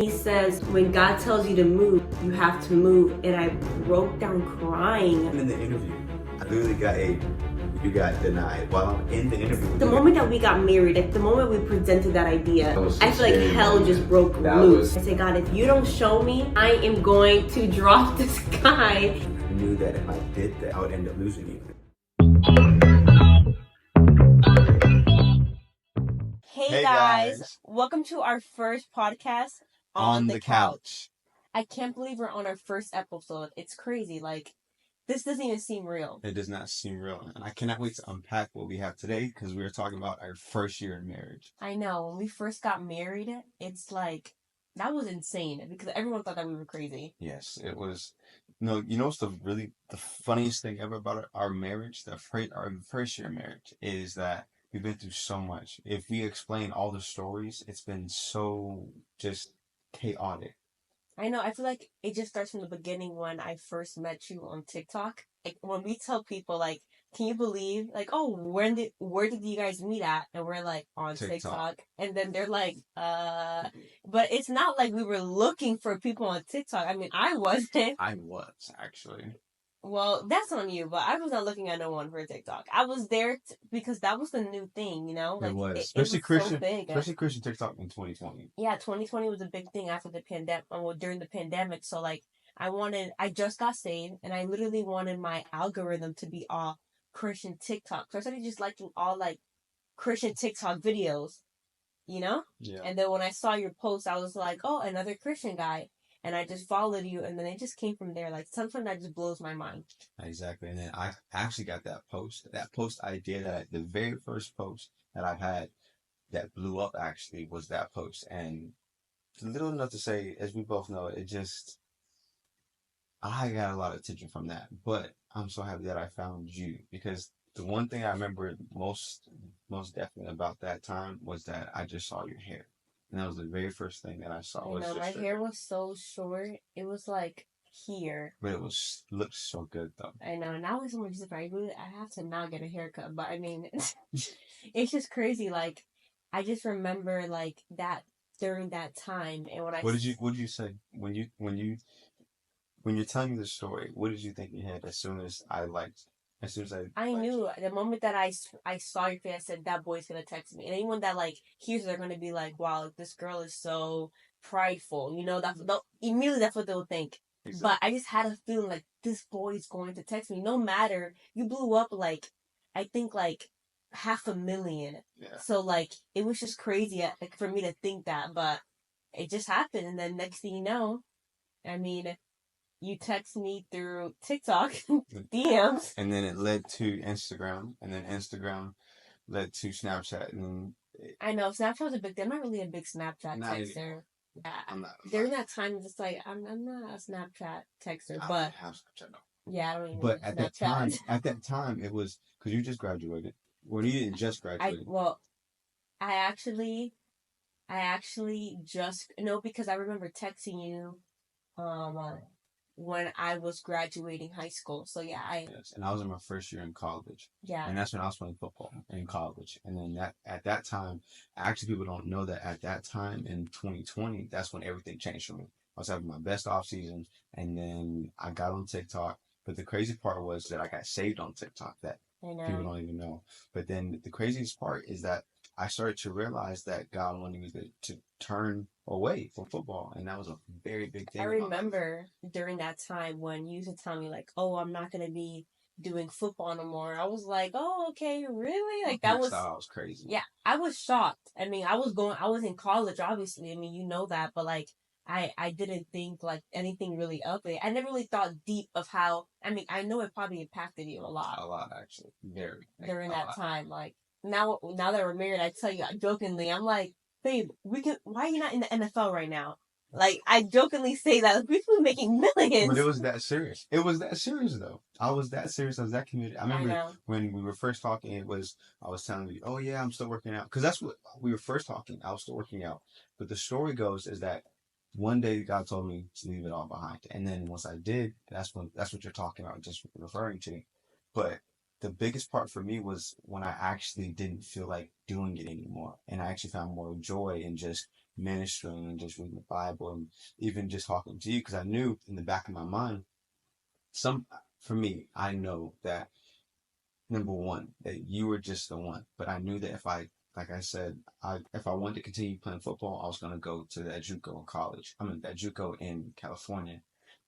He says, when God tells you to move, you have to move. And I broke down crying. In the interview, I literally you got denied while I'm in the interview. The moment that we got married, like the moment we presented that idea, I feel like hell just broke loose. I said, God, if you don't show me, I am going to drop this guy. I knew that if I did that, I would end up losing you. Hey guys, welcome to our first podcast on the couch. I can't believe we're on our first episode. It's crazy. Like, this doesn't even seem real. It does not seem real. And I cannot wait to unpack what we have today because we are talking about our first year in marriage. I know. When we first got married, it's like, that was insane because everyone thought that we were crazy. Yes, it was. No, you know what's the funniest thing ever about our marriage, our first year in marriage, is that we've been through so much. If we explain all the stories, it's been so just chaotic. I know. I feel like it just starts from the beginning when I first met you on TikTok. Like, when we tell people, like, can you believe, like, oh, where did you guys meet at? And we're like, on TikTok. And then they're like, but it's not like we were looking for people on TikTok. I mean, I wasn't. I was, actually. Well, that's on you, but I was not looking at no one for TikTok. I was there because that was the new thing, you know? Like, it was. Especially Christian, so big. Especially Christian TikTok in 2020. Yeah, 2020 was a big thing after the pandemic, during the pandemic. So, like, I just got saved, and I literally wanted my algorithm to be all Christian TikTok. So I started just liking all, like, Christian TikTok videos, you know? Yeah. And then when I saw your post, I was like, oh, another Christian guy. And I just followed you, and then it just came from there. Like, something that just blows my mind. Exactly. And then I actually got that post idea, the very first post that I had that blew up actually was that post. And little enough to say, as we both know, I got a lot of attention from that. But I'm so happy that I found you, because the one thing I remember most definitely about that time was that I just saw your hair. And that was the very first thing that I saw. I know, my hair was so short. It was like here. But it looked so good though. I know. Now it's more just like, I have to now get a haircut. But I mean, it's just crazy. Like, I just remember like that during that time. And when what did you say when you're telling me the story? What did you think you had as soon as I knew the moment that I saw your face, I said, that boy's gonna text me. And anyone that like hears, they're gonna be like, wow, this girl is so prideful, you know, immediately that's what they'll think. Exactly. But I just had a feeling like this boy's going to text me, no matter. You blew up like, I think like 500,000. Yeah. So like, it was just crazy like, for me to think that, but it just happened. And then next thing you know, I mean, you text me through TikTok DMs. And then it led to Instagram. And then Instagram led to Snapchat. And then I know, Snapchat was a big thing. I'm not really a big Snapchat texter. I'm not. During that time, it's like, I'm not a Snapchat texter. I but don't have Snapchat, no. Yeah, I don't even But know at that time, it was, because you just graduated. Well, you didn't just graduate. I actually just, no, because I remember texting you, when I was graduating high school. So yeah, Yes, and I was in my first year in college. Yeah. And that's when I was playing football in college. And then at that time, actually people don't know that at that time in 2020, that's when everything changed for me. I was having my best off season, and then I got on TikTok. But the crazy part was that I got saved on TikTok, that people don't even know. But then the craziest part is that I started to realize that God wanted me to turn away from football, and that was a very big thing. I remember during that time when you used to tell me like, "Oh, I'm not gonna be doing football no more." I was like, "Oh, okay, really?" Like that was crazy. Yeah, I was shocked. I mean, I was in college, obviously. I mean, you know that, but like, I didn't think like anything really of it. I never really thought deep of how. I mean, I know it probably impacted you a lot. A lot, actually, very. During that time, like. Now that we're married, I tell you jokingly, I'm like, babe, why are you not in the NFL right now? Like, I jokingly say that. We could be making millions. But it was that serious. It was that serious, though. I was that serious. I was that committed. I remember when we were first talking, I was telling you, oh, yeah, I'm still working out. Because that's what we were first talking. I was still working out. But the story goes is that one day God told me to leave it all behind. And then once I did, that's what you're talking about, just referring to. But the biggest part for me was when I actually didn't feel like doing it anymore. And I actually found more joy in just ministering and just reading the Bible and even just talking to you, because I knew in the back of my mind, for me, I know that number one, that you were just the one. But I knew that like I said, if I wanted to continue playing football, I was going to go to the JUCO in college. The JUCO in California.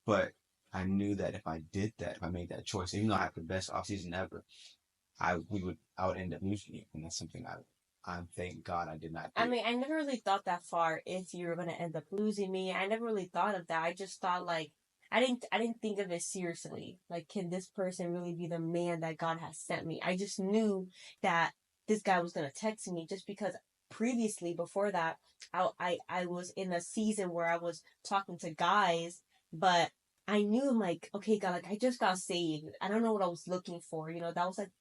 But I knew that if I did that, if I made that choice, even though I had the best offseason ever, I would end up losing you. And that's something I thank God I did not do. I mean, I never really thought that far if you were going to end up losing me. I never really thought of that. I just thought, like, I didn't think of it seriously. Like, can this person really be the man that God has sent me? I just knew that this guy was going to text me just because previously, before that, I was in a season where I was talking to guys, but I knew, I'm like, okay, God, like, I just got saved. I don't know what I was looking for. That was like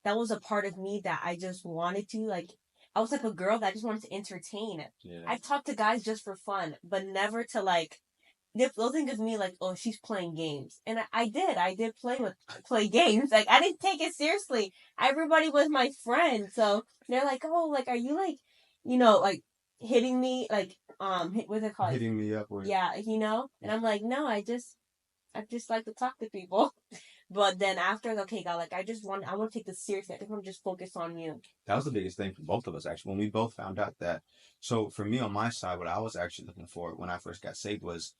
that was a part of me that I just wanted to, like, I was like a girl that I just wanted to entertain. Yeah. I talked to guys just for fun, but never to, like, they'll think of me like, oh, she's playing games. And I did play games. Like, I didn't take it seriously. Everybody was my friend. So they're like, oh, like, are you like, like hitting me, like, what's it called? Hitting me up with. Yeah, And I'm like, no, I just like to talk to people. But then after, okay, God, like, I want to take this seriously. I just want to just focus on you. That was the biggest thing for both of us, actually, when we both found out that. So for me, on my side, what I was actually looking for when I first got saved was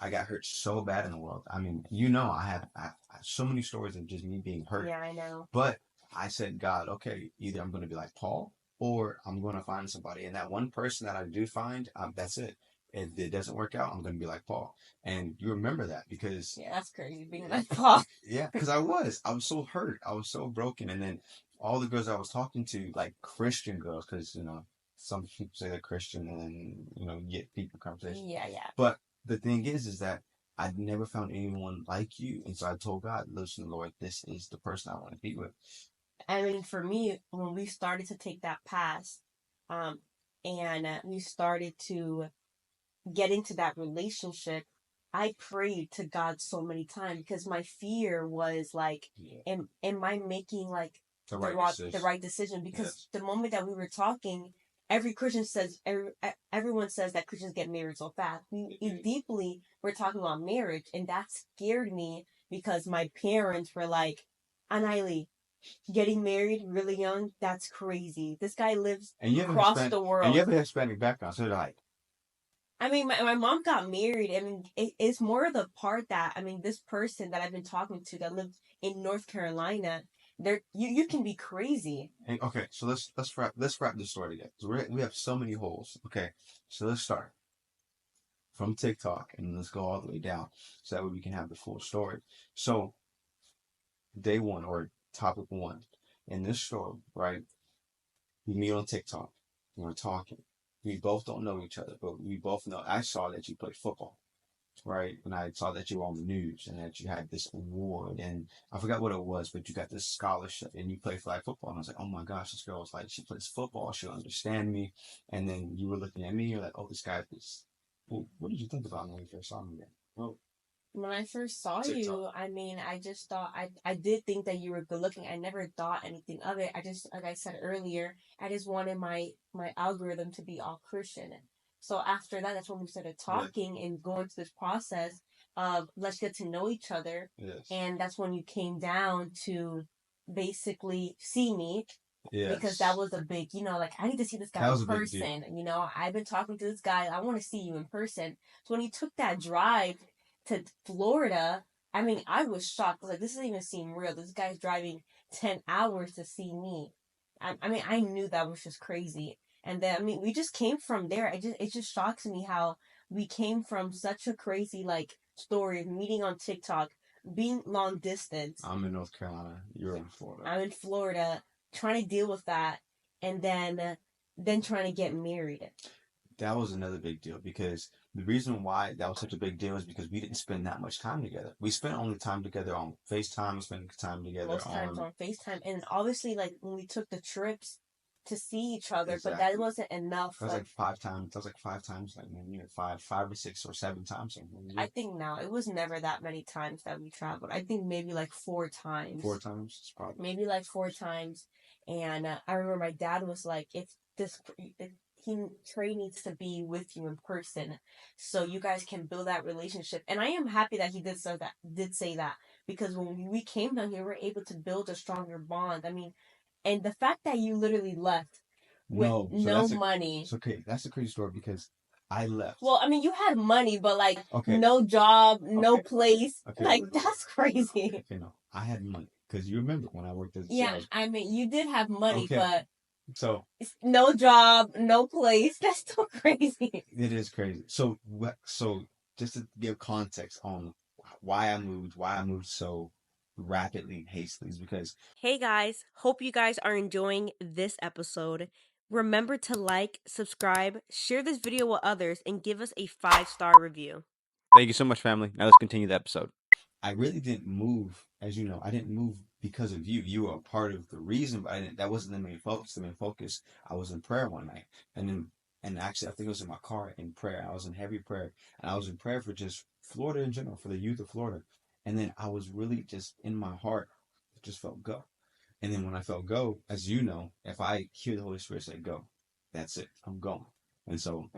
I got hurt so bad in the world. I mean, I have so many stories of just me being hurt. Yeah, I know. But I said, God, okay, either I'm going to be like Paul or I'm going to find somebody. And that one person that I do find, that's it. If it doesn't work out, I'm going to be like Paul. And you remember that because... Yeah, that's crazy, being like Paul. Yeah, because I was so hurt. I was so broken. And then all the girls I was talking to, like Christian girls, because, some people say they're Christian and then, get people conversation. Yeah. But the thing is that I'd never found anyone like you. And so I told God, listen, Lord, this is the person I want to be with. I mean, for me, when we started to take that pass, and we started to get into that relationship, I prayed to God so many times because my fear was like, am I making like the right decision? Because the moment that we were talking, every Christian says, everyone says that Christians get married so fast. We deeply were talking about marriage, and that scared me because my parents were like, Anaily, getting married really young, that's crazy. This guy lives across the world. And you have a Hispanic background, so they're like... I mean, my mom got married. I mean, it's more the part that, this person that I've been talking to that lives in North Carolina, you can be crazy. And, okay, so let's wrap this story together. So we have so many holes. Okay, so let's start from TikTok and let's go all the way down so that way we can have the full story. So day one or topic one in this story, right? We meet on TikTok. We're talking. We both don't know each other, but we both know. I saw that you played football, right? And I saw that you were on the news and that you had this award, and I forgot what it was, but you got this scholarship and you play flag football. And I was like, oh my gosh, this girl was like, she plays football, she'll understand me. And then you were looking at me, you're like, oh, this guy is. Well, what did you think about me when you first saw me again? Well, when I first saw TikTok. you, I just thought, I did think that you were good looking. I never thought anything of it. I just, like I said earlier, I just wanted my algorithm to be all Christian. So after that, that's when we started talking and going through this process of let's get to know each other. Yes. And that's when you came down to basically see me. Yes. Because that was a big, like, I need to see this guy in person. I've been talking to this guy. I want to see you in person. So when he took that drive to Florida, I was shocked. I was like, this doesn't even seem real. This guy's driving 10 hours to see me. I knew that was just crazy. And then, we just came from there. It just shocks me how we came from such a crazy, like, story of meeting on TikTok, being long distance. I'm in North Carolina. You're in Florida. I'm in Florida, trying to deal with that, and then trying to get married. That was another big deal because the reason why that was such a big deal is because we didn't spend that much time together. We spent only time together on FaceTime. We spent time together most times on FaceTime. And obviously, like, when we took the trips to see each other, exactly. But that wasn't enough. That was like 5 times. That was like 5 times. Like, five or 6 or 7 times. I think now it was never that many times that we traveled. I think maybe like 4 times. 4 times? It's probably. Maybe like 4 times. And I remember my dad was like, Trey needs to be with you in person, so you guys can build that relationship. And I am happy that he did say that because when we came down here, we were able to build a stronger bond. I mean, and the fact that you literally left with no money. It's okay. That's a crazy story because I left. Well, I mean, you had money, but like no job, no place. Okay. Like that's crazy. Okay, no, I had money because you remember when I worked as a sales. I mean, you did have money, but so no job, no place. That's still crazy. It is crazy. So just to give context on why I moved so rapidly, hastily, is because. Hey guys, hope you guys are enjoying this episode. Remember to like, subscribe, share this video with others, and give us a 5-star review. Thank you so much, family. Now let's continue the episode. I really didn't move, as you know. I didn't move because of you. You were a part of the reason, but that wasn't the main focus. The main focus, I was in prayer one night, and actually, I think it was in my car in prayer. I was in heavy prayer, and I was in prayer for just Florida in general, for the youth of Florida. And then I was really just in my heart, just felt go. And then when I felt go, as you know, if I hear the Holy Spirit say go, that's it. I'm going. And so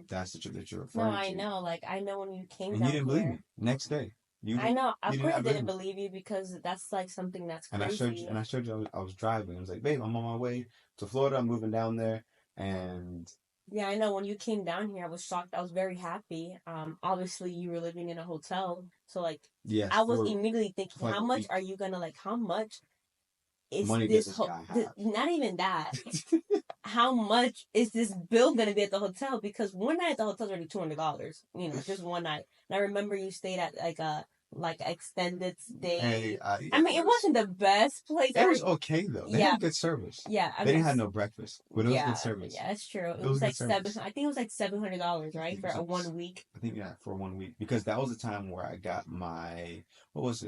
that's the truth that you're referring to. No, I know. Like, I know when you came and down you didn't here, believe me. Next day. I know. Of course I didn't believe you because that's like something that's crazy. And I showed you I was driving. I was like, babe, I'm on my way to Florida. I'm moving down there. And yeah, I know. When you came down here, I was shocked. I was very happy. Obviously, you were living in a hotel. So, like, yes, I was immediately thinking, how much are you going to, like, how much is money this not even that. How much is this bill going to be at the hotel? Because one night at the hotel is already $200. You know, just one night. And I remember you stayed at, like extended stay. Hey, I mean, it wasn't the best place. It was okay though. They had good service. Yeah, they didn't have no breakfast, but it was good service. Yeah, that's true. It was like I think it was like $700, right, for a 1 week. I think for 1 week because that was the time where I got my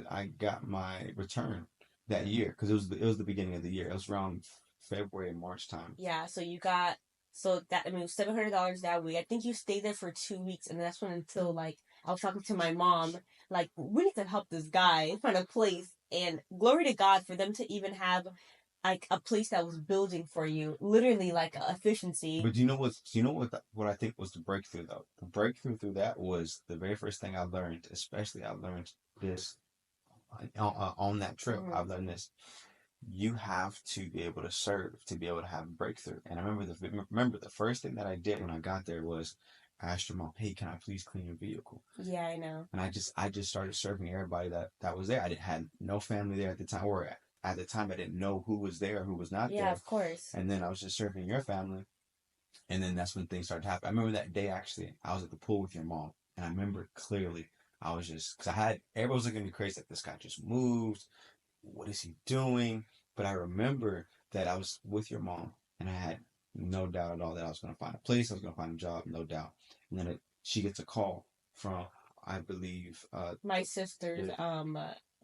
I got my return that year because it was the beginning of the year. It was around February and March time. Yeah, so you got it was $700 that week. I think you stayed there for 2 weeks, and that's when until like I was talking to my mom, like we need to help this guy find a place. And glory to God for them to even have like a place that was building for you, literally like efficiency. But what I think was the breakthrough though. The breakthrough through that was the very first thing I learned. Especially I learned this on that trip. I've learned this. You have to be able to serve to be able to have a breakthrough. And I remember the first thing that I did when I got there was I asked your mom, "Hey, can I please clean your vehicle?" Yeah, I know. And I just started serving everybody that was there. I had no family there at the time, or at the time I didn't know who was there, who was not there. Yeah, of course. And then I was just serving your family, and then that's when things started happening. I remember that day actually. I was at the pool with your mom, and I remember clearly. I was just because everyone was looking at me crazy. Like this guy just moved. What is he doing? But I remember that I was with your mom, and I had no doubt at all that I was going to find a place, I was going to find a job, no doubt. And then she gets a call from, I believe, my sister's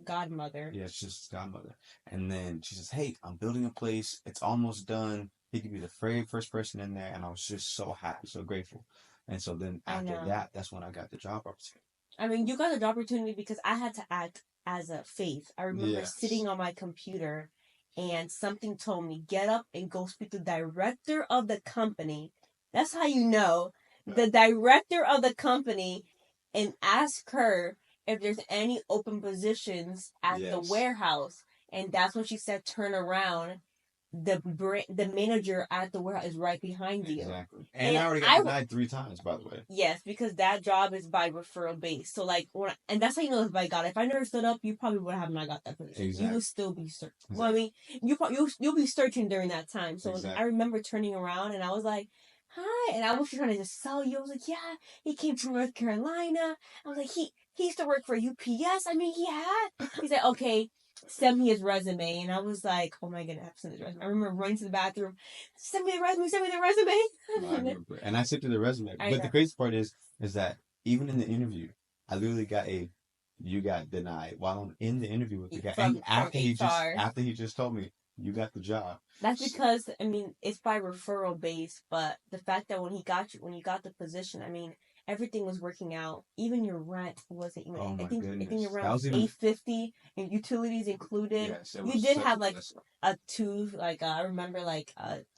godmother. Yeah, it's just godmother. And then she says, "Hey, I'm building a place. It's almost done. He could be the very first person in there." And I was just so happy, so grateful. And so then after that, that's when I got the job opportunity. I mean, you got the job opportunity because I had to act as a faith. I remember sitting on my computer and something told me, get up and go speak to the director of the company. That's how you know. The director of the company, and ask her if there's any open positions at the warehouse. And that's when she said, turn around. The manager at the warehouse is right behind you. Exactly. And I already got denied 3 times, by the way. Yes, because that job is by referral base. So like, and that's how you know if I got it. If I never stood up, you probably would have not got that position. Exactly. You would still be searching. Exactly. Well, I mean, you'll be searching during that time. So I remember turning around and I was like, "Hi," and I was trying to just sell you. I was like, "Yeah, he came from North Carolina." I was like, he used to work for UPS. I mean, he's like, "Okay, send me his resume." And I was like, "Oh my goodness, I have to send his resume." I remember running to the bathroom, send me the resume. Well, I remember. And I sent you the resume. But the crazy part is that even in the interview, I literally got you got denied while I'm in the interview with the guy. And after he just told me, you got the job. That's because, I mean, it's by referral base, but the fact that when you got the position, I mean, everything was working out. Even your rent wasn't even. Oh my I think goodness. your rent That was was even $850 and utilities included. yes. It You was did such have a like blessing. a tube, like I remember like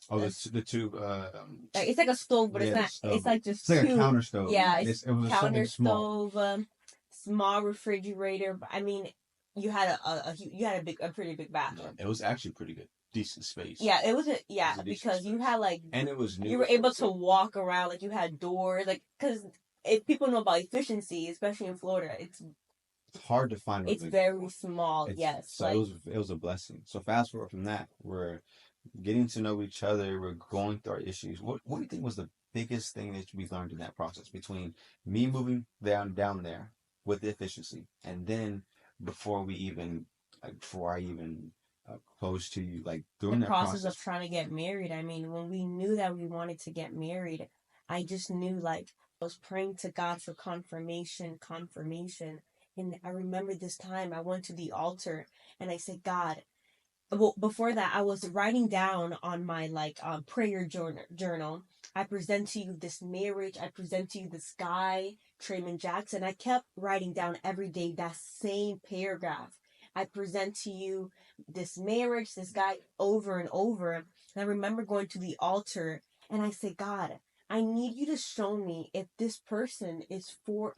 Oh, a the tube. like, it's like a stove, but it's Yeah, the not. It's stove. like just It's like a two. counter stove. Yeah, it's It was something counter small. stove, small refrigerator. I mean, you had you had a pretty big Yeah, bathroom. it was actually pretty good, decent space. Yeah, it was It was a decent because you space. had like And it was new. you were as well, able to too. walk around, like you had doors, like because if people know about efficiency, especially in Florida, It's hard to find. it's very small. It's Yes, so like it was a blessing. So fast forward from that, we're getting to know each other. We're going through our issues. What do you think was the biggest thing that we learned in that process between me moving down there with the efficiency, and then before we even before I even proposed to you, like the during that process process? of trying to get married. I mean, when we knew that we wanted to get married, I just knew like I was praying to God for confirmation. And I remember this time I went to the altar and I said, God, well, before that, I was writing down on my like prayer journal. I present to you this marriage. I present to you this guy, Trayman Jackson. I kept writing down every day that same paragraph. I present to you this marriage, this guy, over and over. And I remember going to the altar and I said, God, I need you to show me if this person is for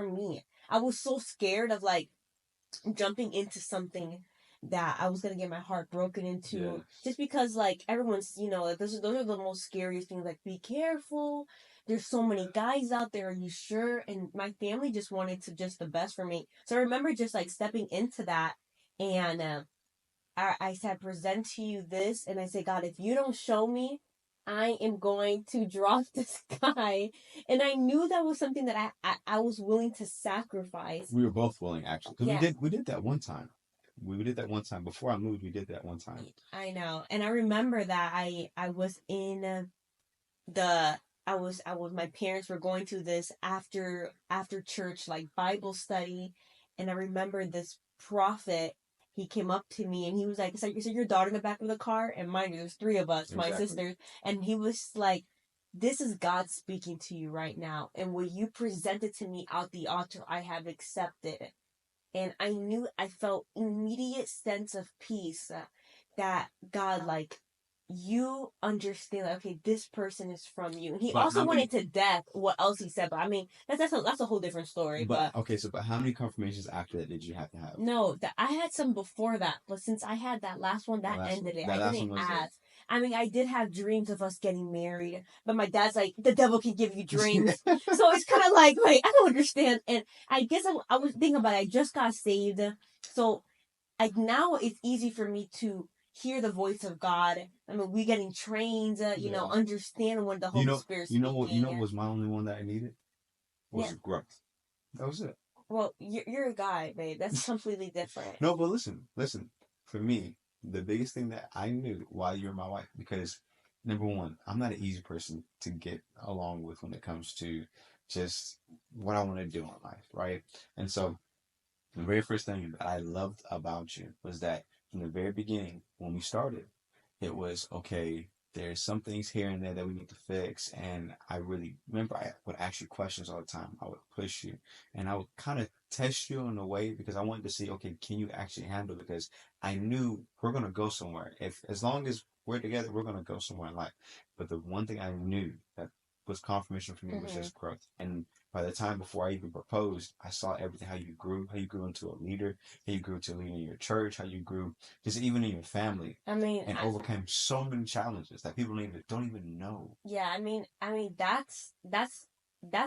me. I was so scared of like jumping into something that I was gonna get my heart broken into, Yeah. just because like everyone's, those are the most scariest things. Like, be careful. There's so many guys out there. Are you sure? And my family just wanted to just the best for me. So I remember just like stepping into that, and I said, present to you this, and I say, God, if you don't show me, I am going to drop this guy. And I knew that was something that I was willing to sacrifice. We were both willing, actually, because Yeah. we did that one time. We did that one time before I moved. We did that one time. I know, and I remember that I was in the I was my parents were going to this after church like Bible study, and I remember this prophet. He came up to me and he was like, "So you said your daughter in the back of the car?" And mind you, there's three of us, my Exactly. sisters, and he was like, "This is God speaking to you right now, and what you presented to me out the altar, I have accepted." And I knew, I felt immediate sense of peace, that God, like, you understand, like, okay, this person is from you. And he But also how went many- into depth what else he said, but I mean, that's a whole different story. But okay, so how many confirmations after that did you have to have? No, I had some before that, but since I had that last one, that ended it. That I last didn't one was it. ask. I mean, I did have dreams of us getting married, but my dad's like, the devil can give you dreams. So it's kind of like, I don't understand. And I guess I was thinking about it. I just got saved. So now it's easy for me to hear the voice of God. I mean, we getting trained, understand when the Holy Spirit's speaking. What was my only one that I needed? Was growth. That was it. Well, you're a guy, babe. That's completely different. No, but listen. For me, the biggest thing that I knew why you're my wife, because number one, I'm not an easy person to get along with when it comes to just what I want to do in life, right? And so the very first thing that I loved about you was that from the very beginning, when we started, it was, okay, there's some things here and there that we need to fix. And I really remember I would ask you questions all the time. I would push you and I would kind of test you in a way because I wanted to see, okay, can you actually handle it? Because I knew we're going to go somewhere. As long as we're together, we're going to go somewhere in life. But the one thing I knew that was confirmation for me was just growth. And by the time before I even proposed, I saw everything, how you grew into a leader, how you grew to a leader in your church, how you grew just even in your family. I mean, and overcame so many challenges that people don't even know. Yeah, I mean, that's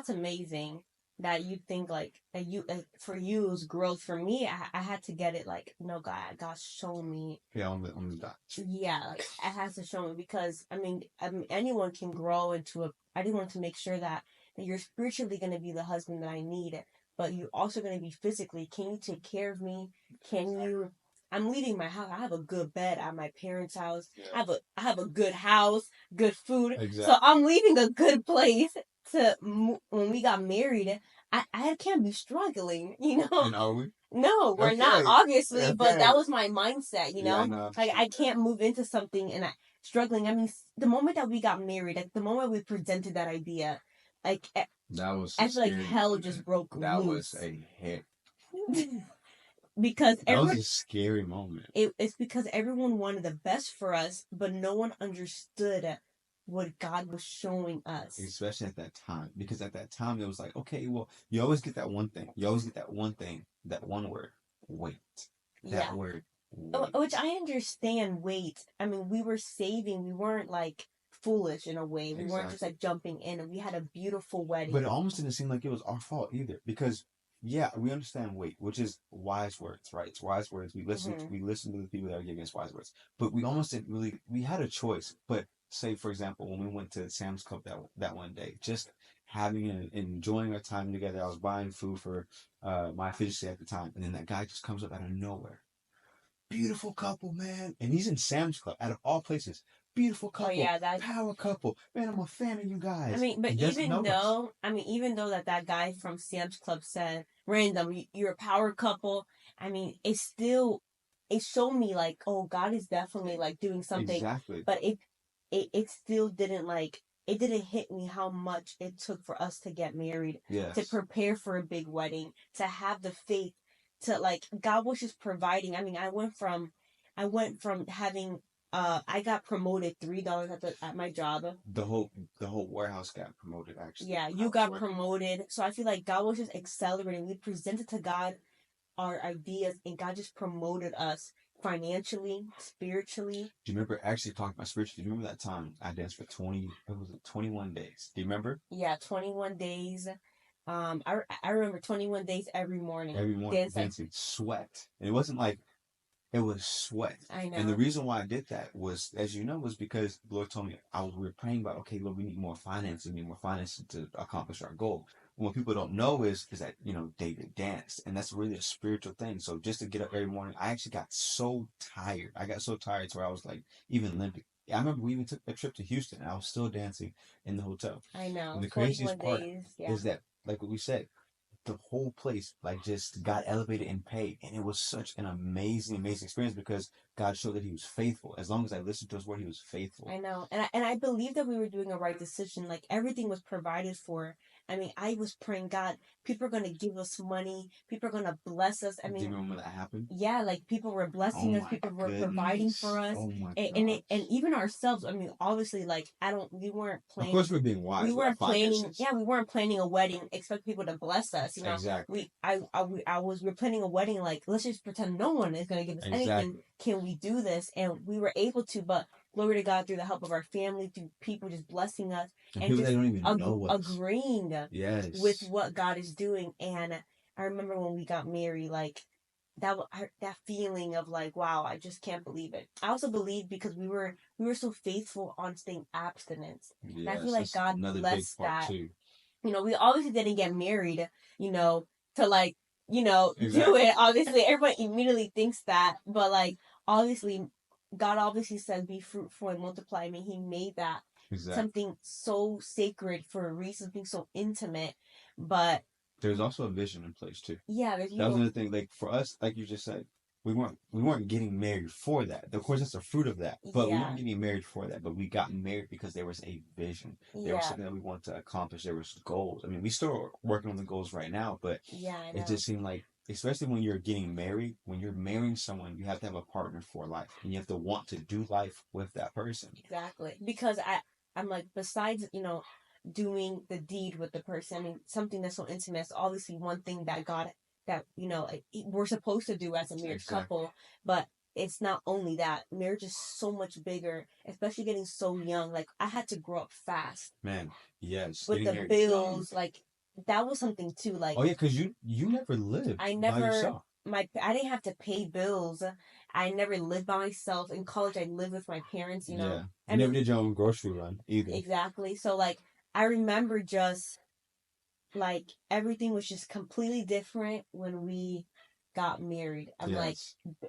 amazing that you think like that you for you it was growth. For me, I had to get it like, no, God show me. Yeah, on the dot. Yeah, like it has to show me because I mean anyone can grow into a. I just want to make sure that you're spiritually going to be the husband that I need, but you're also going to be physically. Can you take care of me? Can you? I'm leaving my house. I have a good bed at my parents' house. Yeah. I have a good house, good food. Exactly. So I'm leaving a good place to when we got married. I can't be struggling, And are we? No, we're not, obviously. Okay. But that was my mindset, Yeah, no, like I can't move into something and struggling. I mean, the moment that we got married, like the moment we presented that idea, like That was I feel like scary hell moment. just broke That loose. was a hit. Because That was a scary moment. It's because everyone wanted the best for us, but no one understood what God was showing us. Especially at that time. Because at that time, it was like, okay, well, you always get that one thing. You always get that one thing, that one word, wait. That word, wait. Which I understand, wait. I mean, we were saving. We weren't, like, foolish in a way. We weren't just, like, jumping in. And we had a beautiful wedding. But it almost didn't seem like it was our fault either. Because, yeah, we understand wait, which is wise words, right? It's wise words. We listen to the people that are giving us wise words. But we almost didn't really, we had a choice. But say, for example, when we went to Sam's Club that one day, just having and enjoying our time together, I was buying food for my fiancé at the time. And then that guy just comes up out of nowhere. Beautiful couple, man. And he's in Sam's Club, out of all places. Beautiful couple. Oh, yeah, that's power couple. Man, I'm a fan of you guys. I mean, but even though that guy from Sam's Club said, random, you're a power couple, I mean, it showed me, like, oh, God is definitely, like, doing something. Exactly. But it still didn't, like, it didn't hit me how much it took for us to get married. Yes. To prepare for a big wedding, to have the faith, to, like, God was just providing. I mean, I went from having, I got promoted $3 at my job. The whole warehouse got promoted, actually. Yeah, you got promoted. So I feel like God was just accelerating. We presented to God our ideas, and God just promoted us financially, spiritually. Do you remember, actually talking about spiritually, do you remember that time I danced for 21 days? Do you remember? Yeah, 21 days. I remember 21 days every morning. Every morning, dancing, sweat. And it wasn't like, it was sweat. I know. And the reason why I did that was, as you know, was because the Lord told me, we were praying about, okay, Lord, we need more finances. We need more finances to accomplish our goal. And what people don't know is that, you know, David danced. And that's really a spiritual thing. So just to get up every morning, I actually got so tired. I got so tired to where I was like, even limping. I remember we even took a trip to Houston and I was still dancing in the hotel. I know. And the craziest part is that, like what we said, the whole place like just got elevated and paid, and it was such an amazing experience because God showed that He was faithful. As long as I listened to His word, He was faithful. I know, and I believe that we were doing a right decision. Like, everything was provided for. I mean, I was praying, God, people are gonna give us money. People are gonna bless us. I mean, do you remember when that happened? Yeah, like people were blessing us. People were providing for us. Oh my and even ourselves. I mean, obviously, like we weren't planning. Of course, we're being wise. We weren't planning. Yeah, we weren't planning a wedding. Expect people to bless us. You know, exactly. We're planning a wedding. Like, let's just pretend no one is gonna give us anything. Can we do this? And we were able to, but glory to God, through the help of our family, through people just blessing us and people just that don't even know us. Agreeing with what God is doing. And I remember when we got married, like that feeling of like, wow, I just can't believe it. I also believe because we were so faithful on staying abstinence. Yes, and I feel like God blessed that. Too. You know, we obviously didn't get married, you know, to like, you know, do it. Obviously, everybody immediately thinks that, but like, obviously, God obviously said, be fruitful and multiply. I mean, He made that something so sacred for a reason, something so intimate. But there's also a vision in place too. Yeah, that was another thing. Like for us, like you just said, we weren't getting married for that. Of course, that's the fruit of that. But we weren't getting married for that. But we got married because there was a vision. There was something that we wanted to accomplish. There was goals. I mean, we still are working on the goals right now, but it just seemed like, especially when you're getting married, when you're marrying someone, you have to have a partner for life, and you have to want to do life with that person. Exactly. Because I'm like, besides, you know, doing the deed with the person, I mean, something that's so intimate is obviously one thing that you know, like, we're supposed to do as a married couple, but it's not only that. Marriage is so much bigger, especially getting so young. Like, I had to grow up fast. Man, yes. With the bills, like, that was something too. Like, oh yeah, because you never lived by yourself. I didn't have to pay bills. I never lived by myself. In college, I lived with my parents, you know. Yeah. You never did your own grocery run either. Exactly. So, like, I remember just, like, everything was just completely different when we got married. I'm like,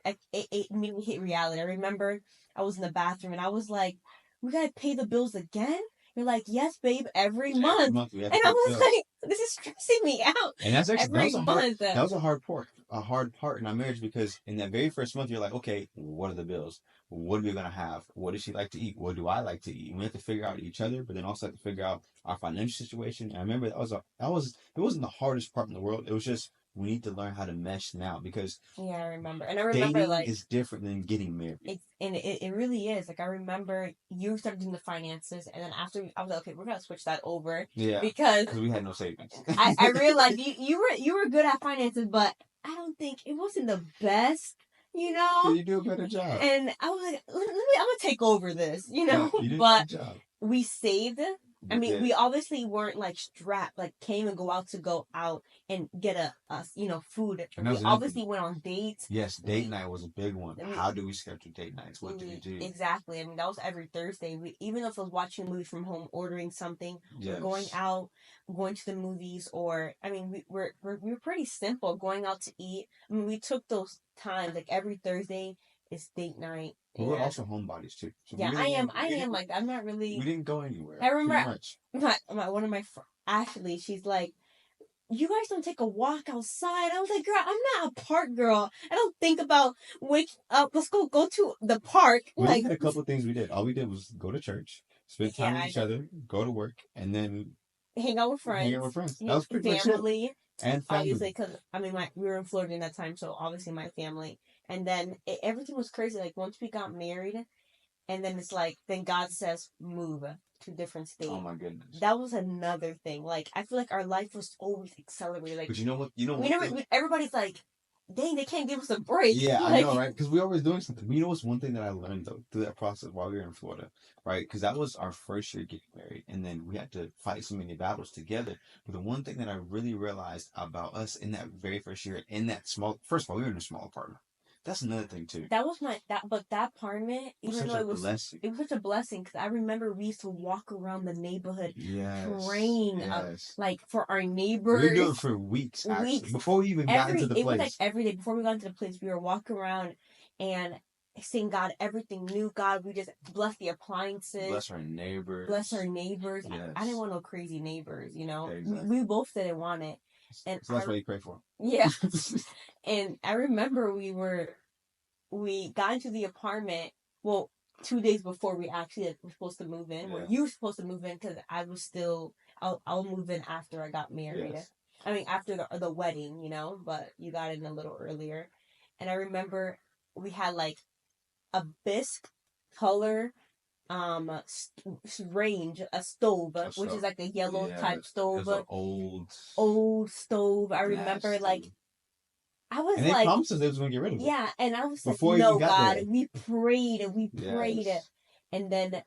it made me hit reality. I remember I was in the bathroom and I was like, we gotta pay the bills again? You're like, yes, babe, every month. And I was like, this is stressing me out. And that's actually, that was a hard part. a hard part in our marriage because in that very first month, you're like, okay, what are the bills? What are we gonna have? What does she like to eat? What do I like to eat? And we have to figure out each other, but then also have to figure out our financial situation. And I remember it wasn't the hardest part in the world. It was just we need to learn how to mesh now because Yeah, I remember. And I remember, dating like, is different than getting married. it really is. Like, I remember you started doing the finances, and then after, I was like, okay, we're going to switch that over. Yeah. Because we had no savings. I realized you were good at finances, but I don't think it wasn't the best, you know? You do a better job. And I was like, I'm going to take over this, you know? You did But a good job. we saved. I mean, Yeah. we obviously weren't like strapped, like came and go out and get a food. And We obviously went on dates. Yes, date night was a big one. How do we schedule date nights? What do we do? Exactly. I mean, that was every Thursday. Even if I was watching a movie from home, ordering something, Yes. going out, going to the movies, or I mean, we were pretty simple. Going out to eat. I mean, we took those times like every Thursday is date night. We were also homebodies too. So yeah, I am like I'm not really. We didn't go anywhere. I remember one of my Ashley. She's like, you guys don't take a walk outside. I was like, girl, I'm not a park girl. I don't think about wake up. Let's go to the park. We like had a couple of things we did. All we did was go to church, spend time with each other, go to work, and then hang out with friends. That was pretty family. Much it. And family. Obviously, because I mean, we were in Florida in that time, so obviously my family. And then everything was crazy. Like once we got married, and then it's like, then God says, move to different states. Oh my goodness. That was another thing. Like I feel like our life was always accelerated. Like, but you know what? Everybody's like, dang, they can't give us a break. Yeah, like, I know, right? Because we're always doing something. You know what's one thing that I learned though through that process while we were in Florida, right? Because that was our first year getting married, and then we had to fight so many battles together. But the one thing that I really realized about us in that very first year, in that first of all, we were in a small apartment. That's another thing too. But that apartment, even though it was such a blessing, because I remember we used to walk around the neighborhood, praying, like for our neighbors. We were doing it for weeks, before we even got into the place. It was like every day before we got into the place, we were walking around and saying, God, everything new. God, we just bless the appliances, bless our neighbors. Yes. I didn't want no crazy neighbors, you know. Exactly. We both didn't want it. And so that's what you pray for. Yeah. And I remember we got into the apartment, 2 days before we actually were supposed to move in. Yeah. Well, you were supposed to move in because I was still, I'll move in after I got married. Yes. I mean, after the wedding, you know, but you got in a little earlier. And I remember we had like a bisque color range, a stove, which is like a yellow type stove. It was an old stove. I remember like I was, and they promised us they was going to get rid of it. Yeah, and I was like, no, God, we prayed, and then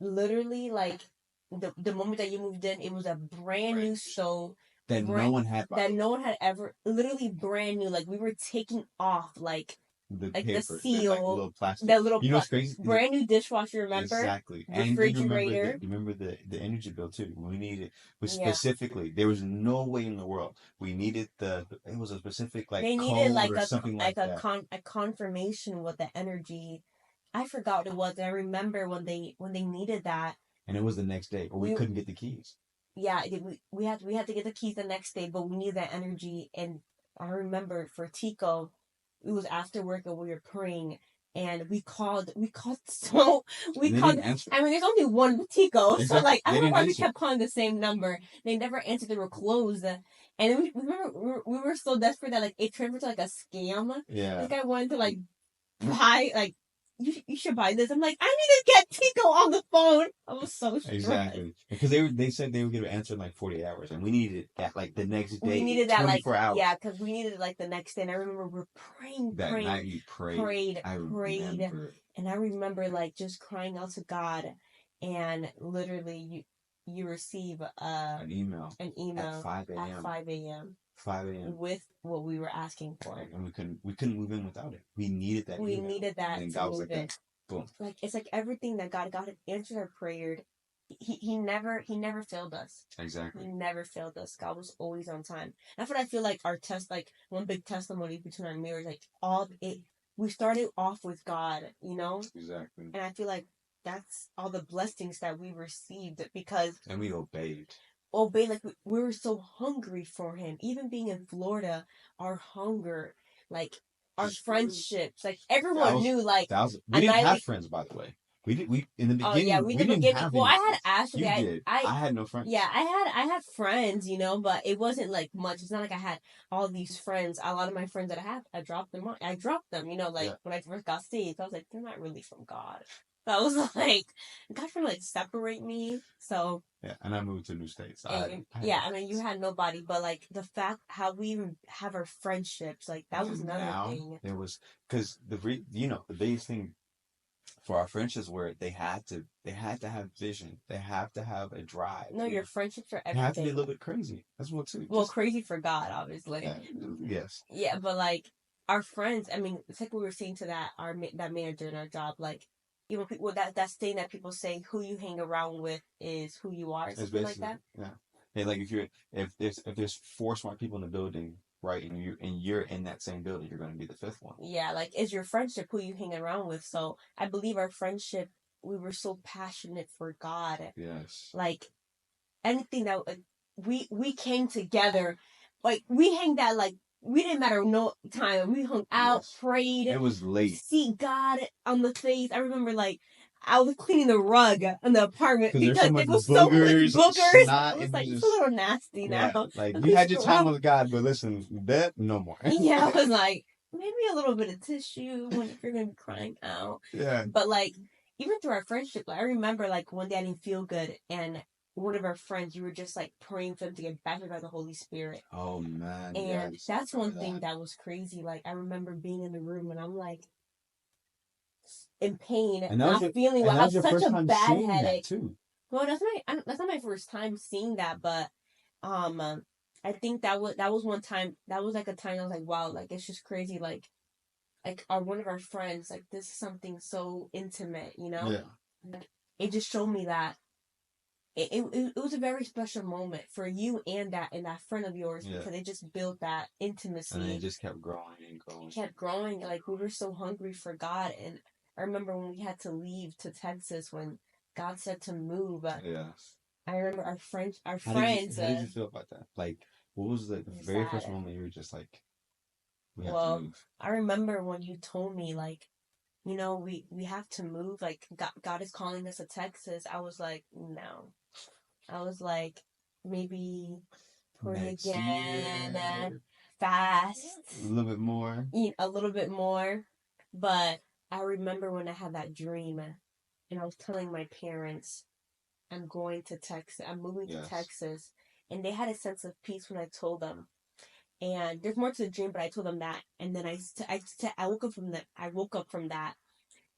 literally like the moment that you moved in, it was a brand new stove that no one had ever, literally brand new. Like we were taking off like the seal, like little plastic. That little what's crazy? Brand new dishwasher, remember? Exactly. Refrigerator. And you remember the energy bill too. We needed, specifically, there was no way in the world we needed it was a specific like they needed like a confirmation with the energy. I forgot what it was. I remember when they needed that. And it was the next day, or we couldn't get the keys. Yeah, we had to get the keys the next day, but we needed that energy. And I remember for Tico, it was after work and we were praying, and we called. I mean, there's only one Tico, exactly. So like I don't know why we kept calling the same number. They never answered. They were closed, and we remember we were so desperate that like it turned into like a scam. Yeah, like I wanted to like buy like. You should buy this. I'm like, I need to get Tico on the phone. I was so stressed. Exactly. Because they said they would get an answer in like 40 hours. And we needed that like the next day. We needed that 24 hours. Yeah, because we needed it like the next day. And I remember we were praying. That night you prayed. And I remember like just crying out to God. And literally you receive an email at 5 a.m. 5 a.m. with what we were asking for, and we couldn't move in without it. We needed that. We needed that and to God was move like, in. Boom. Like it's like everything that God had answered our prayer. He never failed us. Exactly. He never failed us. God was always on time. That's what I feel like our like one big testimony between our marriage. Like we started off with God, you know. Exactly. And I feel like that's all the blessings that we received because. And we obeyed. Like we were so hungry for him. Even being in Florida, our hunger, like our Just- friendships. Like everyone knew, like we didn't Anayli- have friends, by the way. We in the oh beginning. yeah, we we did didn't beginning. have Well, any I had friends. actually, You did. I had no friends. yeah, I had friends, you know, but it wasn't like much. It's not like I had all these friends. A lot of my friends that I have, I dropped them. I dropped them, you know, like Yeah. when I first got saved, I was like, they're not really from God. So I was like, God trying to like separate me. So Yeah, and I moved to a new state. So I mean, you had nobody, but like the fact how we even have our friendships, like that was another thing. It was because the biggest thing for our friendships were they had to have vision. They have to have a drive. No, your friendships are They everything. have to be a little bit crazy. That's what too. Well, crazy for God, obviously. Yes. Yeah, but like our friends, I mean, it's like we were saying to that that manager in our job, like even people that saying that people say who you hang around with is who you are, something like that. Yeah. Hey, like if there's 4 smart people in the building, right, and you're in that same building, you're going to be the 5th one. Yeah, like is your friendship who you hang around with? So I believe our friendship, we were so passionate for God. Yes. Like anything that we came together, like we hang that like. We didn't matter no time. We hung out, prayed. It was late. See God on the face. I remember like I was cleaning the rug in the apartment because it was so much boogers. I was like, it's a little nasty now. Like you had your time with God, but listen, that no more. Yeah, I was like, maybe a little bit of tissue if you're gonna be crying out. Yeah. But like even through our friendship, like I remember like one day I didn't feel good and one of our friends, you were just like praying for them to get baptized by the Holy Spirit. Oh man. And that's one thing that was crazy. Like I remember being in the room and I'm like in pain and not feeling well. I have such a bad headache. Too. Well, that's not my first time seeing that, but I think that was one time. That was like a time I was like, wow, like it's just crazy. Like one of our friends, like this is something so intimate, you know? Yeah. It just showed me that. It was a very special moment for you and that friend of yours because it just built that intimacy. And it just kept growing and growing. It kept growing. Like we were so hungry for God, and I remember when we had to leave to Texas when God said to move. Yes. I remember our friends. How did you feel about that? Like, what was the very first moment you were just like, we have to move? I remember when you told me like, you know, we have to move. Like God is calling us to Texas. I was like, no. I was like, maybe pray again, fast. A little bit more. Eat a little bit more. But I remember when I had that dream and I was telling my parents, I'm going to Texas. I'm moving to Texas. And they had a sense of peace when I told them. And there's more to the dream, but I told them that. And then I woke up from that. I woke up from that.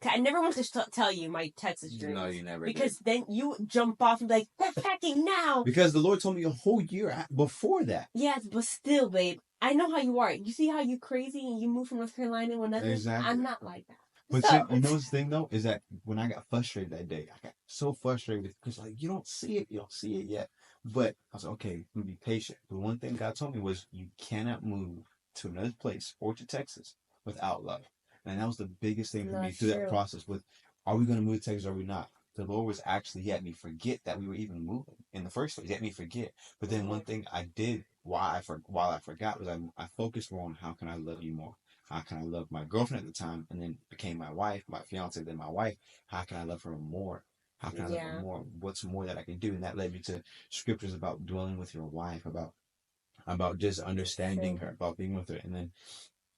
I never want to tell you my Texas dreams. No, you never because did. Then you jump off and be like, they're packing now. Because the Lord told me a whole year before that. Yes, but still, babe, I know how you are. You see how you crazy and you move from North Carolina when nothing? Exactly. I'm not like that. But you know the thing though, is that when I got frustrated that day, I got so frustrated because like, you don't see it yet. But I was like, okay, I'm gonna be patient. But one thing God told me was you cannot move to another place or to Texas without love. And that was the biggest thing for me through that process with, are we going to move to Texas or are we not? The Lord was actually, he had me forget that we were even moving in the first place. He had me forget. But then one thing I did while I forgot was I focused more on how can I love you more? How can I love my girlfriend at the time and then became my wife, my fiance, then my wife? How can I love her more? How can I love her more? What's more that I can do? And that led me to scriptures about dwelling with your wife, about just understanding her, about being with her. And then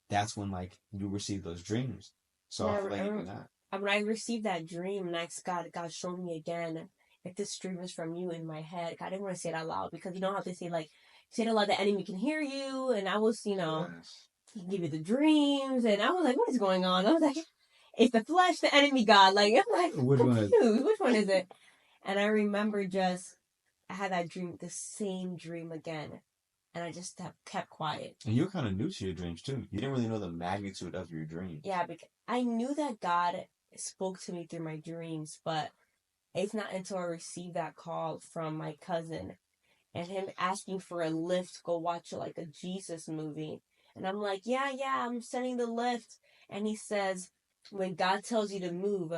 that's when like you receive those dreams. So I feel like even that. When I received that dream, next God showed me again if this dream is from you in my head. God, I didn't want to say it out loud because you know how they say like say it out loud, the enemy can hear you, and I was he can give you the dreams, and I was like, what is going on? I was like, it's the flesh, the enemy, God. Like I'm like confused. Which one is it? And I remember I had that dream, the same dream again. And I just kept quiet. And you were kind of new to your dreams, too. You didn't really know the magnitude of your dreams. Yeah, because I knew that God spoke to me through my dreams, but it's not until I received that call from my cousin and him asking for a lift to go watch like a Jesus movie. And I'm like, yeah, I'm sending the lift. And he says, when God tells you to move,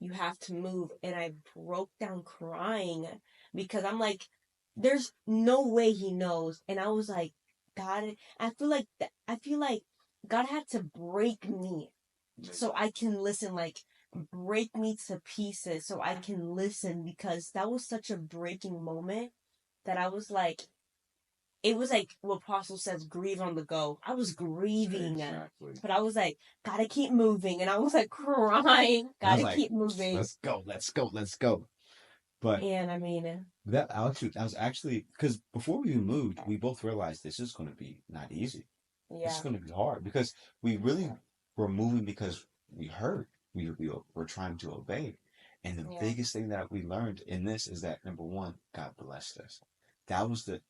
you have to move. And I broke down crying because I'm like, there's no way he knows. And I was like, God, I feel like God had to break me so I can listen, like break me to pieces so I can listen, because that was such a breaking moment that I was like, it was like what Apostle says, grieve on the go. I was grieving, Exactly. but I was like, gotta keep moving, and I was like crying, And I was gotta like, keep moving. let's go, let's go, let's go. But And I mean, that was actually because before we moved, we both realized this is going to be not easy. This is yeah, going to be hard because we really were moving because we heard we were trying to obey. And the yeah, biggest thing that we learned in this is that number one, God blessed us. That was the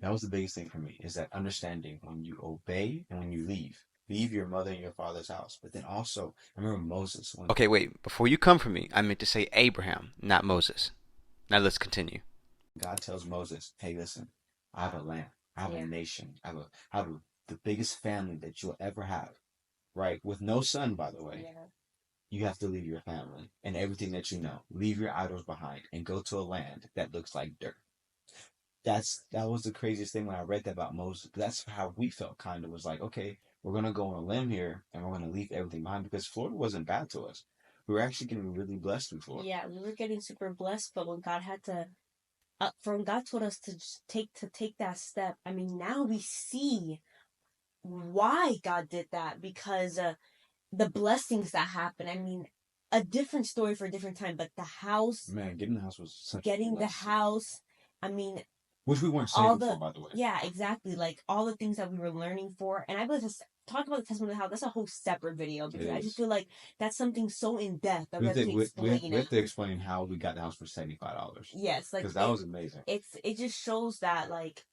that was the biggest thing for me, is that understanding when you obey and when you leave your mother and your father's house. But then also, I remember Moses when Okay, wait. Before you come for me, I meant to say Abraham, not Moses. Now let's continue. God tells Moses, "Hey, listen, I have a land, I have yeah, a nation, I have the biggest family that you'll ever have, right? With no son, by the way. yeah, You have to leave your family and everything that you know. Leave your idols behind and go to a land that looks like dirt." That was the craziest thing when I read that about Moses. That's how we felt, kind of, was like, okay, we're gonna go on a limb here and we're gonna leave everything behind, because Florida wasn't bad to us. We were actually getting really blessed in Florida. yeah. We were getting super blessed, but when God had to, from God told us to just take that step. I mean, now we see why God did that, because the blessings that happen. I mean, a different story for a different time, but the house, Man, getting the house was such getting a the blessing. house, I mean, Which we weren't all saving the, for, by the way. yeah, exactly, like all the things that we were learning for. And I believe this, talk about the testimony of the house, that's a whole separate video, because I just feel like that's something so in depth that we have to explain We have it. to explain how we got the house for $75. Yes, like Because that was amazing. it just shows that like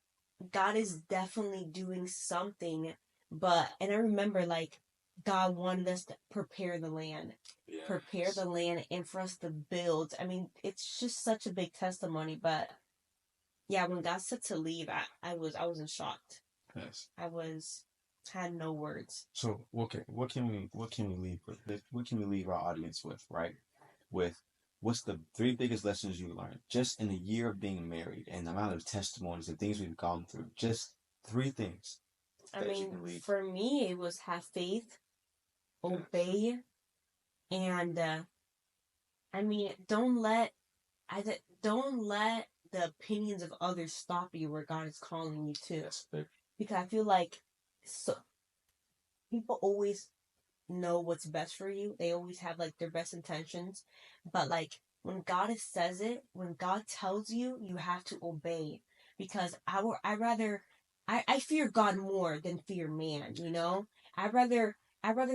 God is definitely doing something. And I remember like God wanted us to prepare the land, prepare the land, and for us to build. I mean, it's just such a big testimony. But yeah, when God said to leave, I wasn't shocked. Yes. Had no words. So okay, what can we leave with? What can we leave our audience with, right? With what's the three biggest lessons you learned just in a year of being married and the amount of testimonies and things we've gone through? Just three things I that you mean, can leave. for me, it was have faith, obey, and I mean, don't let the opinions of others stop you where God is calling you to. Yes, babe. Because I feel like so people always know what's best for you. They always have like their best intentions, but like when God says it, when God tells you, you have to obey. Because I fear God more than fear man. You know, I'd rather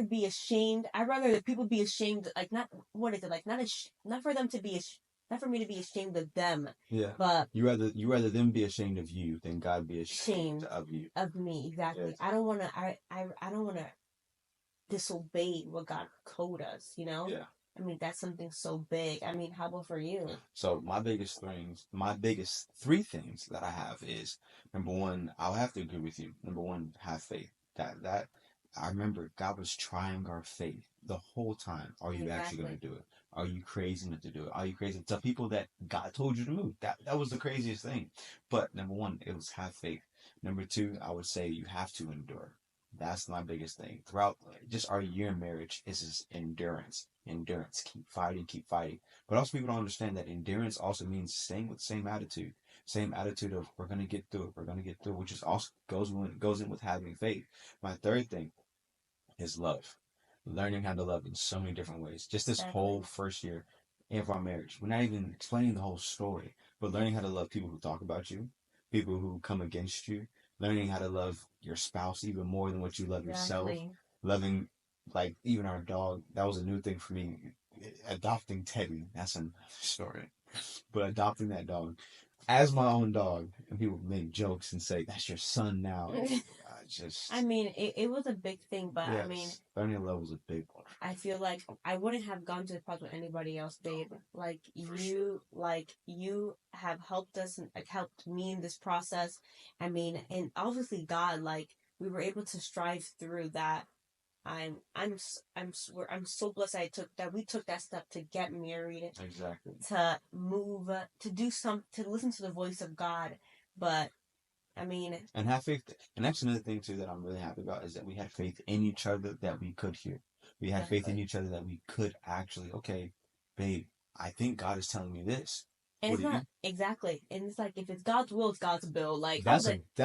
be ashamed. I'd rather that people be ashamed. Like not what is it like? Not for them to be not for me to be ashamed of them. Yeah. But You rather them be ashamed of you than God be ashamed of you. Of me, exactly. Yes. I don't wanna I don't wanna disobey what God told us, you know? Yeah. I mean, that's something so big. I mean, how about for you? So my biggest three things that I have is, number one, I'll have to agree with you. Number one, have faith. That I remember God was trying our faith the whole time. Are you actually going to do it? Are you crazy enough to do it? Are you crazy? Tell people that God told you to move. That was the craziest thing. But number one, it was have faith. Number two, I would say you have to endure. That's my biggest thing. Throughout just our year in marriage is just endurance. Endurance. Keep fighting, keep fighting. But also people don't understand that endurance also means staying with the same attitude. Same attitude of we're gonna get through it, we're gonna get through it, which is also goes in with having faith. My third thing is love. Learning how to love in so many different ways. Just this whole first year of our marriage. We're not even explaining the whole story, but learning how to love people who talk about you, people who come against you, learning how to love your spouse even more than what you love yourself. Loving, like, even our dog. That was a new thing for me. Adopting Teddy, that's another story. But adopting that dog as my own dog, and people make jokes and say, that's your son now. I mean, it was a big thing, but yes, I mean, learning love was a big one. I feel like I wouldn't have gone to the pot with anybody else, babe. Like you have helped us and like helped me in this process. I mean, and obviously God, like we were able to strive through that. I'm so blessed we took that step to get married. Exactly. To move, to do to listen to the voice of God, but I mean, and have faith. And that's another thing too that I'm really happy about is that we had faith in each other that we could hear. We had faith in exactly. each other that we could actually, okay, babe, I think God is telling me this. And What it's do you? not exactly. And it's like if it's God's will, it's God's bill. Like That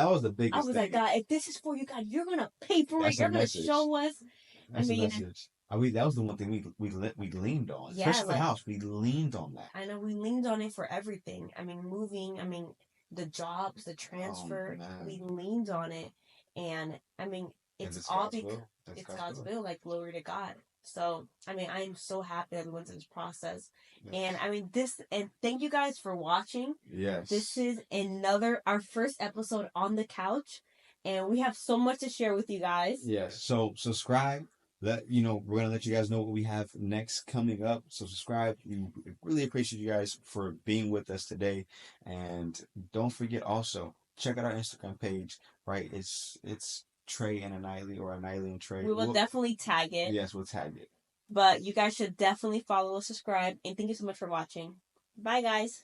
was the I biggest was like, thing. God, if this is for you, God, you're gonna pay for it. That's a You're gonna message. show us. I That's the mean, message. That was the one thing we leaned on, yeah, especially for the like house. We leaned on that. I know we leaned on it for everything. I mean, moving. I mean, the jobs, the transfer. Man. We leaned on it, and I mean, And it's it's all God's because will. That's it's God's will. Like glory to God. So I mean, I am so happy that we went through this process, and I mean and thank you guys for watching. Yes. This is our first episode on the couch, and we have so much to share with you guys. Yes. So subscribe. We're gonna let you guys know what we have next coming up. So subscribe. We really appreciate you guys for being with us today, and don't forget also check out our Instagram page. Right, it's Trey and Anayli, or Anayli and Trey. We will definitely tag it. Yes, we'll tag it. But you guys should definitely follow, subscribe, and thank you so much for watching. Bye, guys.